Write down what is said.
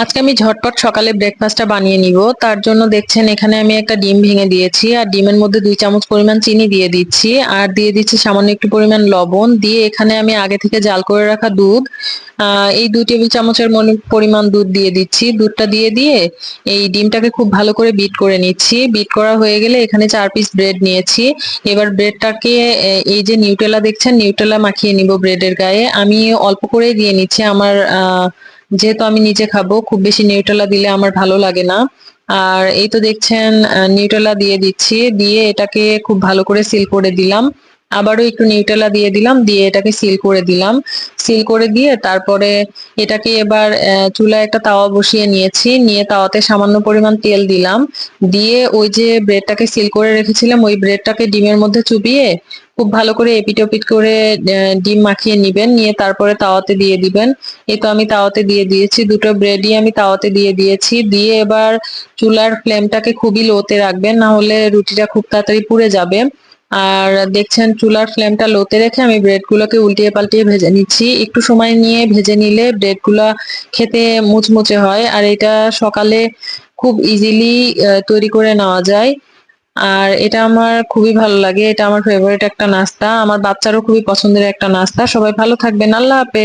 আজকে আমি ঝটপট সকালে ব্রেকফাস্টটা বানিয়ে নিব। তার জন্য দেখছেন এখানে আমি একটা ডিম ভেঙে দিয়েছি আর ডিমের মধ্যে 2 চামচ পরিমাণ চিনি দিয়ে দিচ্ছি আর দিয়ে দিচ্ছি সামান্য একটু পরিমাণ লবণ দিয়ে এখানে আমি আগে থেকে জাল করে রাখা দুধ এই 2 টেবিল চামচের পরিমাণ দুধ দিয়ে দিচ্ছি। দুধটা দিয়ে দিয়ে এই ডিমটাকে খুব ভালো করে বিট করে নিচ্ছি। বিট করা হয়ে গেলে এখানে 4 পিস ব্রেড নিয়েছি। এবার ব্রেডটাকে এই যে নিউটেলা দেখছেন, নিউটেলা মাখিয়ে নিব ব্রেডের গায়ে। আমি অল্প করেই দিয়ে নিচ্ছি। আমার যেহেতু আমি নিজে খাবো, খুব বেশি নিউটেলা দিলে আমার ভালো লাগে না। আর এই তো দেখছেন নিউটেলা দিয়ে দিচ্ছি, দিয়ে এটাকে খুব ভালো করে সিল করে দিলাম। আবারও একটু নিউটেলা দিয়ে দিলাম, দিয়ে এটাকে সিল করে দিলাম। সিল করে দিয়ে তারপরে এটাকে এবার চুলায় একটা তাওয়া বসিয়ে নিয়েছি, নিয়ে তাওয়াতে সামান্য পরিমাণ তেল দিলাম। দিয়ে ওই যে ব্রেডটাকে সিল করে রেখেছিলাম ওই ব্রেডটাকে ডিমের মধ্যে চুবিয়ে খুব ভালো করে এপিট ওপিট করে ডিম মাখিয়ে নিবেন, নিয়ে তারপরে তাওয়াতে দিয়ে দিবেন। এই তো আমি তাওয়াতে দিয়ে দিয়েছি, দুটো ব্রেডই আমি তাওয়াতে দিয়ে দিয়েছি। দিয়ে এবার চুলার ফ্লেমটাকে খুবই লোতে রাখবেন, না হলে রুটিটা খুব তাড়াতাড়ি পুড়ে যাবে। আর দেখছেন চুলার ফ্লেমটা লোতে রেখে আমি ব্রেড গুলোকে উল্টিয়ে পাল্টিয়ে ভেজে নিচ্ছি। একটু সময় নিয়ে ভেজে নিলে ব্রেড গুলা খেতে মুচমুচে হয় আর এটা সকালে খুব ইজিলি তৈরি করে নেওয়া যায়। আর এটা আমার খুবই ভালো লাগে, এটা আমার ফেভারিট একটা নাস্তা, আমার বাচ্চারও খুবই পছন্দের একটা নাস্তা। সবাই ভালো থাকবেন, আল্লাহ হাফেজ।